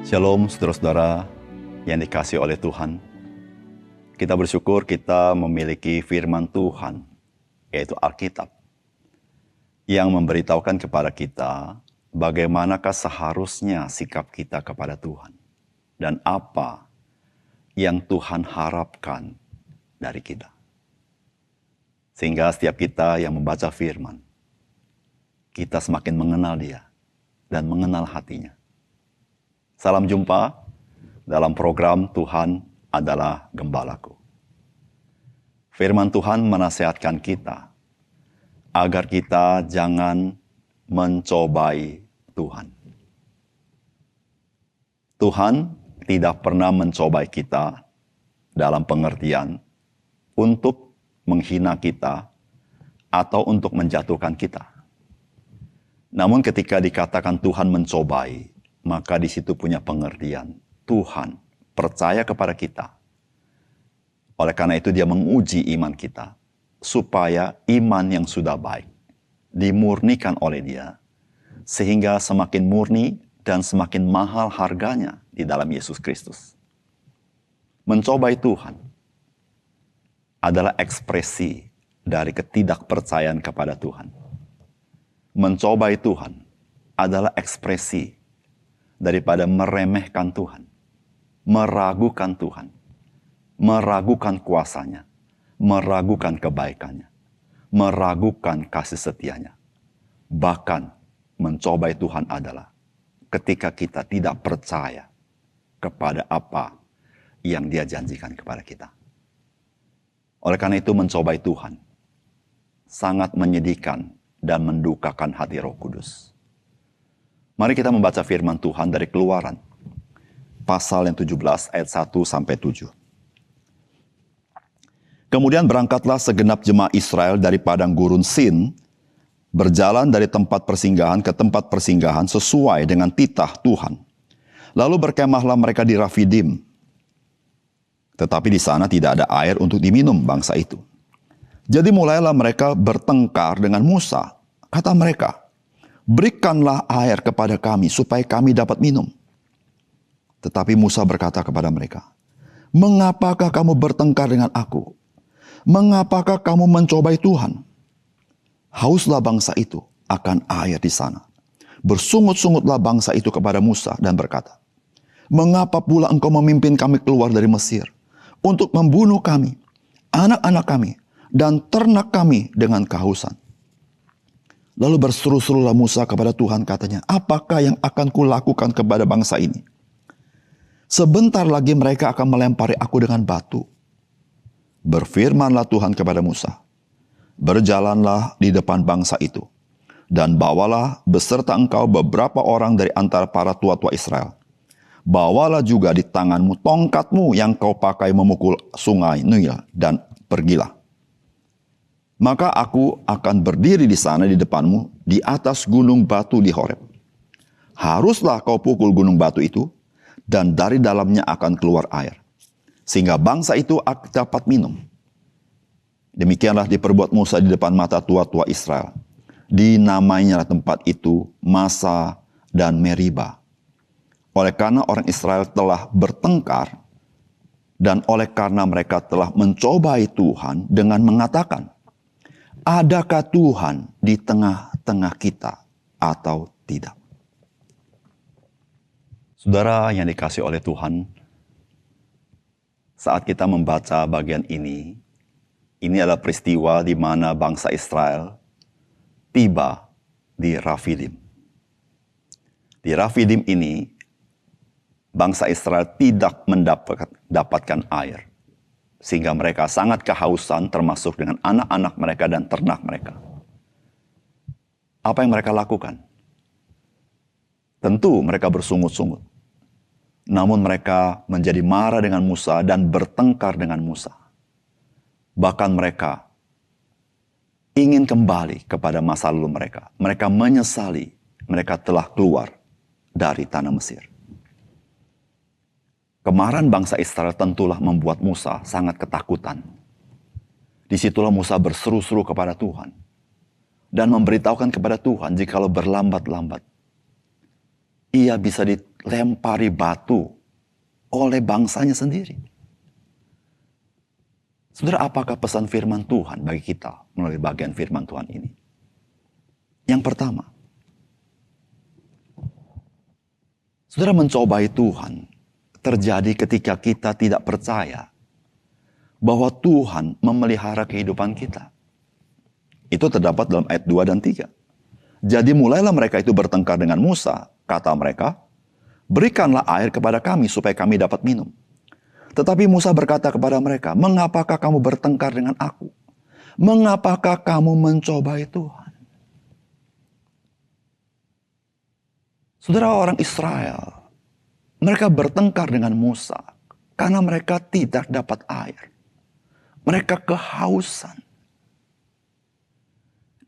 Shalom saudara-saudara yang dikasihi oleh Tuhan. Kita bersyukur kita memiliki firman Tuhan, yaitu Alkitab, yang memberitahukan kepada kita bagaimanakah seharusnya sikap kita kepada Tuhan dan apa yang Tuhan harapkan dari kita. Sehingga setiap kita yang membaca firman, kita semakin mengenal Dia dan mengenal hatinya. Salam jumpa dalam program Tuhan adalah Gembalaku. Firman Tuhan menasihatkan kita agar kita jangan mencobai Tuhan. Tuhan tidak pernah mencobai kita dalam pengertian untuk menghina kita atau untuk menjatuhkan kita. Namun ketika dikatakan Tuhan mencobai, maka di situ punya pengertian Tuhan percaya kepada kita. Oleh karena itu dia menguji iman kita supaya iman yang sudah baik dimurnikan oleh Dia sehingga semakin murni dan semakin mahal harganya di dalam Yesus Kristus. Mencobai Tuhan adalah ekspresi dari ketidakpercayaan kepada Tuhan. Mencobai Tuhan adalah ekspresi daripada meremehkan Tuhan, meragukan Tuhan, meragukan kuasanya, meragukan kebaikannya, meragukan kasih setianya. Bahkan mencobai Tuhan adalah ketika kita tidak percaya kepada apa yang Dia janjikan kepada kita. Oleh karena itu mencobai Tuhan sangat menyedihkan dan mendukakan hati Roh Kudus. Mari kita membaca firman Tuhan dari Keluaran, pasal yang 17 ayat 1-7. Kemudian berangkatlah segenap jemaah Israel dari padang gurun Sin, berjalan dari tempat persinggahan ke tempat persinggahan sesuai dengan titah Tuhan. Lalu berkemahlah mereka di Rafidim. Tetapi di sana tidak ada air untuk diminum bangsa itu. Jadi mulailah mereka bertengkar dengan Musa. Kata mereka, "Berikanlah air kepada kami supaya kami dapat minum." Tetapi Musa berkata kepada mereka, "Mengapakah kamu bertengkar dengan aku? Mengapakah kamu mencobai Tuhan?" Hauslah bangsa itu akan air di sana. Bersungut-sungutlah bangsa itu kepada Musa dan berkata, "Mengapa pula engkau memimpin kami keluar dari Mesir untuk membunuh kami, anak-anak kami, dan ternak kami dengan kehausan?" Lalu berseru-serulah Musa kepada Tuhan, katanya, "Apakah yang akan kulakukan kepada bangsa ini? Sebentar lagi mereka akan melempari aku dengan batu." Berfirmanlah Tuhan kepada Musa, "Berjalanlah di depan bangsa itu, dan bawalah beserta engkau beberapa orang dari antara para tua-tua Israel. Bawalah juga di tanganmu tongkatmu yang kau pakai memukul sungai Nil, dan pergilah. Maka aku akan berdiri di sana di depanmu, di atas gunung batu di Horeb. Haruslah kau pukul gunung batu itu, dan dari dalamnya akan keluar air, sehingga bangsa itu dapat minum." Demikianlah diperbuat Musa di depan mata tua-tua Israel. Dinamainya tempat itu Masa dan Meriba. Oleh karena orang Israel telah bertengkar, dan oleh karena mereka telah mencobai Tuhan dengan mengatakan, "Adakah Tuhan di tengah-tengah kita atau tidak?" Saudara yang dikasihi oleh Tuhan, saat kita membaca bagian ini adalah peristiwa di mana bangsa Israel tiba di Rafidim. Di Rafidim ini, bangsa Israel tidak mendapatkan air, sehingga mereka sangat kehausan, termasuk dengan anak-anak mereka dan ternak mereka. Apa yang mereka lakukan? Tentu mereka bersungut-sungut. Namun mereka menjadi marah dengan Musa dan bertengkar dengan Musa. Bahkan mereka ingin kembali kepada masa lalu mereka. Mereka menyesali mereka telah keluar dari tanah Mesir. Kemarahan bangsa Israel tentulah membuat Musa sangat ketakutan. Disitulah Musa berseru-seru kepada Tuhan dan memberitahukan kepada Tuhan jikalau berlambat-lambat ia bisa dilempari batu oleh bangsanya sendiri. Saudara, apakah pesan firman Tuhan bagi kita melalui bagian firman Tuhan ini? Yang pertama, saudara, mencobai Tuhan terjadi ketika kita tidak percaya bahwa Tuhan memelihara kehidupan kita. Itu terdapat dalam ayat 2 dan 3. Jadi mulailah mereka itu bertengkar dengan Musa. Kata mereka, berikanlah air kepada kami supaya kami dapat minum. Tetapi Musa berkata kepada mereka, mengapakah kamu bertengkar dengan aku? Mengapakah kamu mencobai Tuhan? Saudara, orang Israel, mereka bertengkar dengan Musa karena mereka tidak dapat air. Mereka kehausan.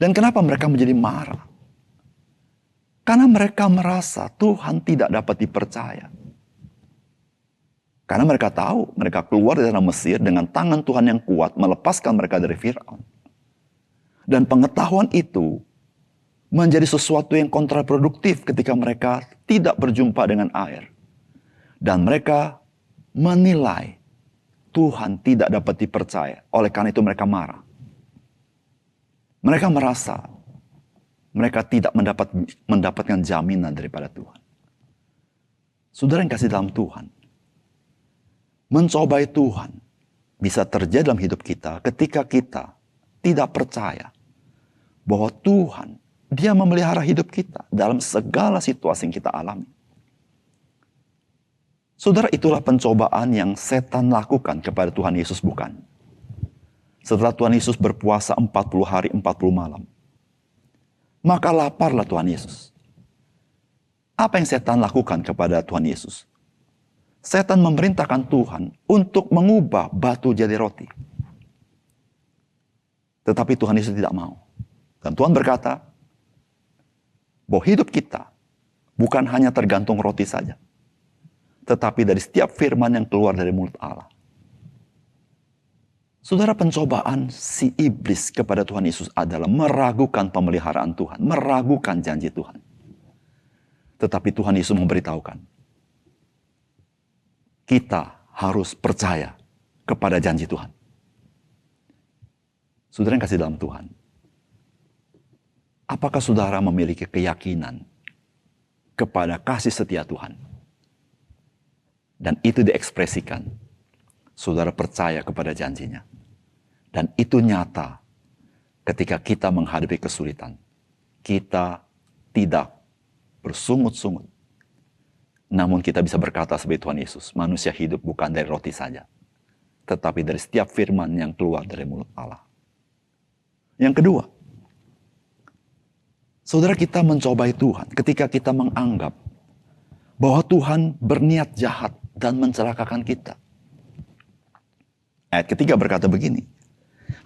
Dan kenapa mereka menjadi marah? Karena mereka merasa Tuhan tidak dapat dipercaya. Karena mereka tahu, mereka keluar dari tanah Mesir dengan tangan Tuhan yang kuat melepaskan mereka dari Firaun. Dan pengetahuan itu menjadi sesuatu yang kontraproduktif ketika mereka tidak berjumpa dengan air. Dan mereka menilai Tuhan tidak dapat dipercaya. Oleh karena itu mereka marah. Mereka merasa mereka tidak mendapatkan jaminan daripada Tuhan. Saudara yang kasih dalam Tuhan, mencobai Tuhan bisa terjadi dalam hidup kita ketika kita tidak percaya bahwa Tuhan, Dia memelihara hidup kita dalam segala situasi yang kita alami. Saudara, itulah pencobaan yang setan lakukan kepada Tuhan Yesus, bukan? Setelah Tuhan Yesus berpuasa 40 hari 40 malam, maka laparlah Tuhan Yesus. Apa yang setan lakukan kepada Tuhan Yesus? Setan memerintahkan Tuhan untuk mengubah batu jadi roti. Tetapi Tuhan Yesus tidak mau. Dan Tuhan berkata, bahwa hidup kita bukan hanya tergantung roti saja, tetapi dari setiap firman yang keluar dari mulut Allah. Saudara, pencobaan si iblis kepada Tuhan Yesus adalah meragukan pemeliharaan Tuhan, meragukan janji Tuhan. Tetapi Tuhan Yesus memberitahukan, kita harus percaya kepada janji Tuhan. Saudara yang kasih dalam Tuhan, apakah saudara memiliki keyakinan kepada kasih setia Tuhan? Dan itu diekspresikan, saudara percaya kepada janjinya. Dan itu nyata ketika kita menghadapi kesulitan. Kita tidak bersungut-sungut. Namun kita bisa berkata sebagai Tuhan Yesus, manusia hidup bukan dari roti saja, tetapi dari setiap firman yang keluar dari mulut Allah. Yang kedua, saudara, kita mencobai Tuhan ketika kita menganggap bahwa Tuhan berniat jahat dan mencelakakan kita. Ayat ketiga berkata begini,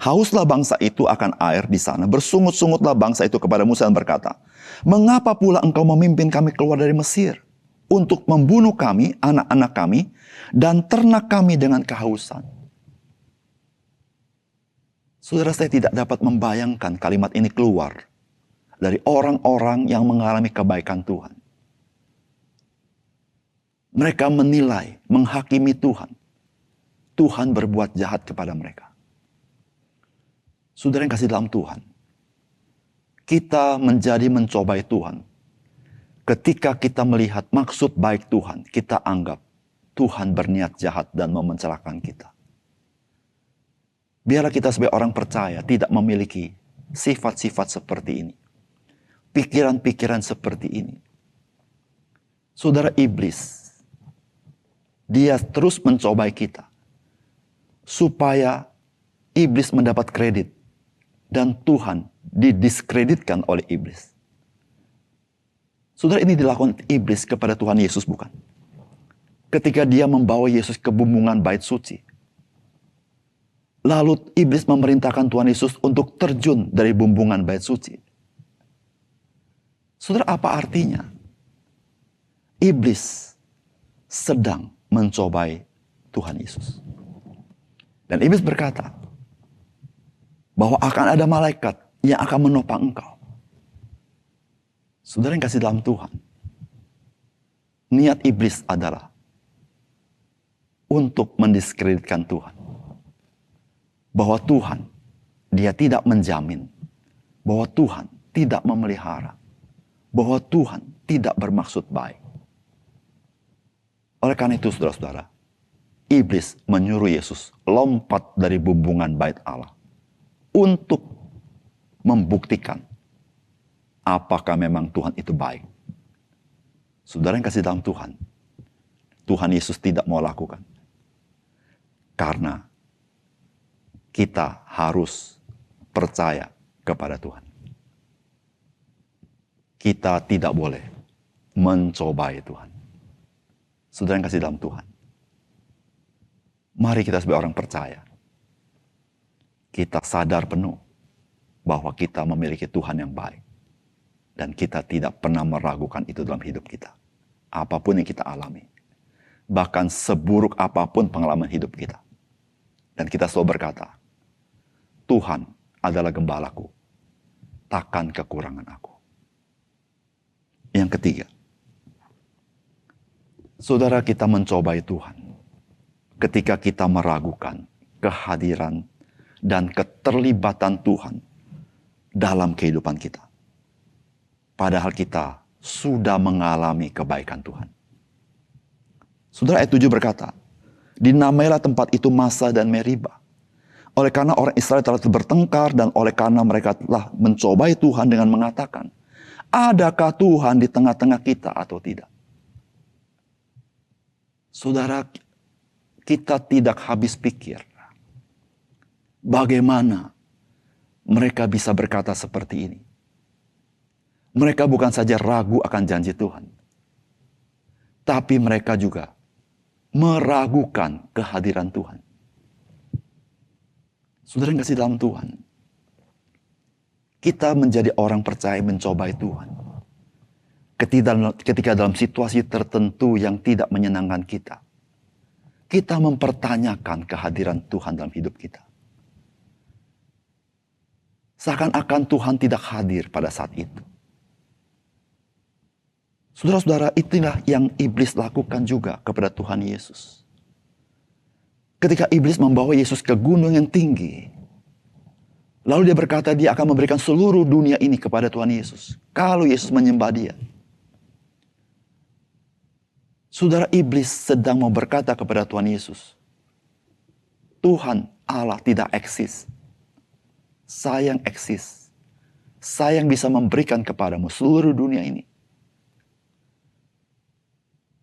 hauslah bangsa itu akan air di sana, bersungut-sungutlah bangsa itu kepada Musa dan berkata, mengapa pula engkau memimpin kami keluar dari Mesir untuk membunuh kami, anak-anak kami, dan ternak kami dengan kehausan? Saudara, saya tidak dapat membayangkan kalimat ini keluar dari orang-orang yang mengalami kebaikan Tuhan. Mereka menilai, menghakimi Tuhan. Tuhan berbuat jahat kepada mereka. Saudara yang kasih dalam Tuhan, kita menjadi mencobai Tuhan ketika kita melihat maksud baik Tuhan, kita anggap Tuhan berniat jahat dan mau mencelakakan kita. Biarlah kita sebagai orang percaya tidak memiliki sifat-sifat seperti ini. Pikiran-pikiran seperti ini. Saudara, iblis, dia terus mencobai kita. Supaya iblis mendapat kredit. Dan Tuhan didiskreditkan oleh iblis. Saudara, ini dilakukan iblis kepada Tuhan Yesus, bukan? Ketika dia membawa Yesus ke bumbungan bait suci. Lalu iblis memerintahkan Tuhan Yesus untuk terjun dari bumbungan bait suci. Saudara, apa artinya? Iblis sedang mencobai Tuhan Yesus. Dan iblis berkata, bahwa akan ada malaikat yang akan menopang engkau. Saudara yang kasih dalam Tuhan, niat iblis adalah untuk mendiskreditkan Tuhan. Bahwa Tuhan, dia tidak menjamin. Bahwa Tuhan tidak memelihara. Bahwa Tuhan tidak bermaksud baik. Oleh karena itu, saudara-saudara, iblis menyuruh Yesus lompat dari bumbungan bait Allah untuk membuktikan apakah memang Tuhan itu baik. Saudara yang kasih dalam Tuhan, Tuhan Yesus tidak mau lakukan. Karena kita harus percaya kepada Tuhan. Kita tidak boleh mencobai Tuhan. Saudara yang kasih dalam Tuhan, mari kita sebagai orang percaya, kita sadar penuh bahwa kita memiliki Tuhan yang baik. Dan kita tidak pernah meragukan itu dalam hidup kita. Apapun yang kita alami. Bahkan seburuk apapun pengalaman hidup kita. Dan kita selalu berkata, Tuhan adalah gembalaku. Takkan kekurangan aku. Yang ketiga, saudara, kita mencobai Tuhan ketika kita meragukan kehadiran dan keterlibatan Tuhan dalam kehidupan kita. Padahal kita sudah mengalami kebaikan Tuhan. Saudara, ayat 7 berkata, dinamailah tempat itu Massa dan Meriba. Oleh karena orang Israel telah bertengkar dan oleh karena mereka telah mencobai Tuhan dengan mengatakan, adakah Tuhan di tengah-tengah kita atau tidak? Saudara, kita tidak habis pikir bagaimana mereka bisa berkata seperti ini. Mereka bukan saja ragu akan janji Tuhan, tapi mereka juga meragukan kehadiran Tuhan. Saudara yang kasih dalam Tuhan, kita menjadi orang percaya mencobai Tuhan. Ketika dalam situasi tertentu yang tidak menyenangkan kita, kita mempertanyakan kehadiran Tuhan dalam hidup kita. Seakan-akan Tuhan tidak hadir pada saat itu. Saudara-saudara, itulah yang iblis lakukan juga kepada Tuhan Yesus. Ketika iblis membawa Yesus ke gunung yang tinggi, lalu dia berkata dia akan memberikan seluruh dunia ini kepada Tuhan Yesus. Kalau Yesus menyembah dia. Saudara, iblis sedang mau berkata kepada Tuhan Yesus, Tuhan Allah tidak eksis. Saya yang eksis. Saya yang bisa memberikan kepadamu seluruh dunia ini.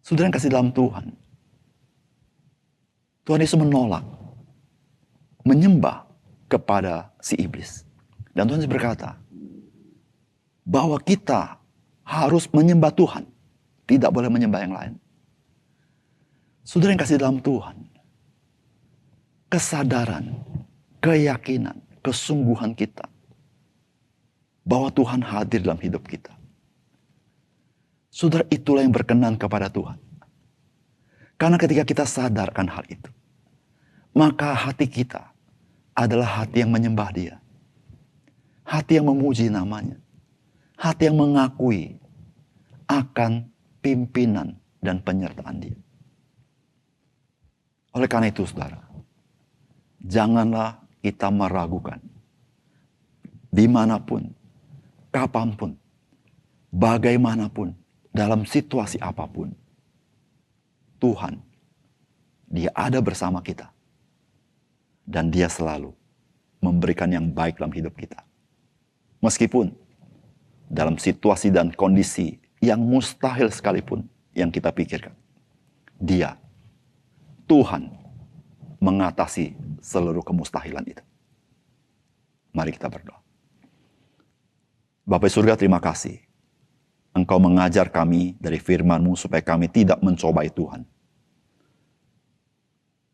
Saudara yang kasih dalam Tuhan, Tuhan Yesus menolak menyembah kepada si iblis. Dan Tuhan Yesus berkata bahwa kita harus menyembah Tuhan, tidak boleh menyembah yang lain. Saudara yang kasih dalam Tuhan, kesadaran, keyakinan, kesungguhan kita bahwa Tuhan hadir dalam hidup kita. Saudara, itulah yang berkenan kepada Tuhan. Karena ketika kita sadarkan hal itu, maka hati kita adalah hati yang menyembah Dia. Hati yang memuji namanya. Hati yang mengakui akan pimpinan dan penyertaan Dia. Oleh karena itu, saudara, janganlah kita meragukan. Dimanapun, kapanpun, bagaimanapun, dalam situasi apapun, Tuhan, Dia ada bersama kita. Dan Dia selalu memberikan yang baik dalam hidup kita. Meskipun dalam situasi dan kondisi yang mustahil sekalipun yang kita pikirkan, Dia, Tuhan, mengatasi seluruh kemustahilan itu. Mari kita berdoa. Bapa surga, terima kasih. Engkau mengajar kami dari firman-Mu supaya kami tidak mencobai Tuhan.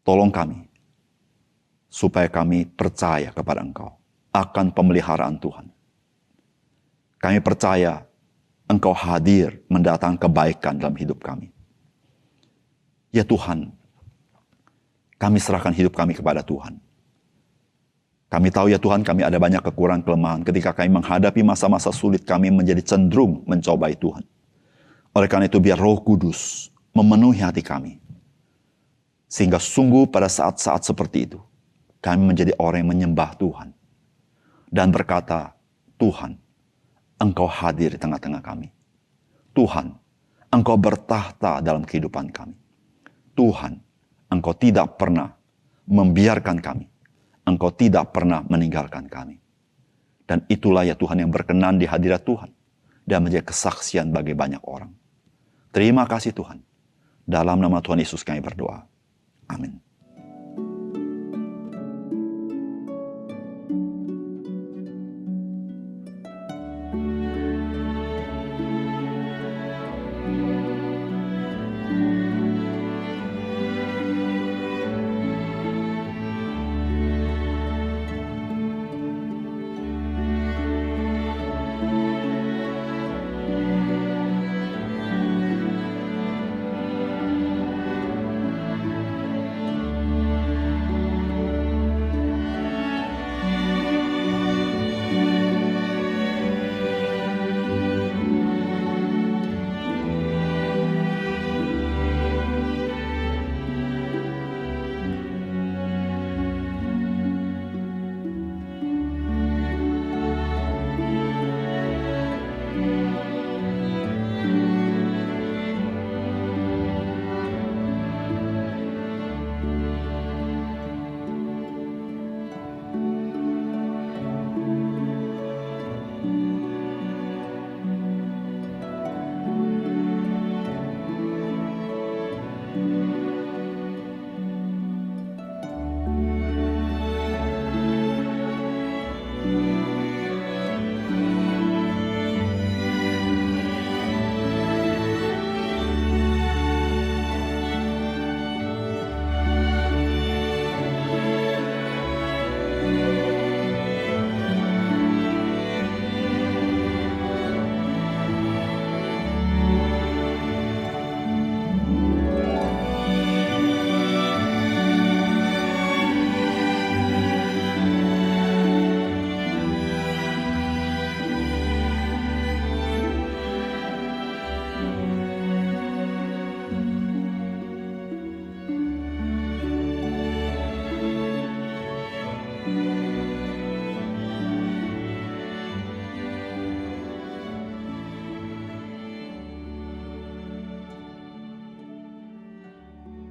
Tolong kami, supaya kami percaya kepada Engkau akan pemeliharaan Tuhan. Kami percaya Engkau hadir mendatangkan kebaikan dalam hidup kami. Ya Tuhan, kami serahkan hidup kami kepada Tuhan. Kami tahu ya Tuhan, kami ada banyak kekurangan kelemahan. Ketika kami menghadapi masa-masa sulit, kami menjadi cenderung mencobai Tuhan. Oleh karena itu biar Roh Kudus memenuhi hati kami. Sehingga sungguh pada saat-saat seperti itu, kami menjadi orang yang menyembah Tuhan. Dan berkata, Tuhan, Engkau hadir di tengah-tengah kami. Tuhan, Engkau bertahta dalam kehidupan kami. Tuhan, Engkau tidak pernah membiarkan kami. Engkau tidak pernah meninggalkan kami. Dan itulah ya Tuhan yang berkenan di hadirat Tuhan. Dan menjadi kesaksian bagi banyak orang. Terima kasih Tuhan. Dalam nama Tuhan Yesus kami berdoa. Amin.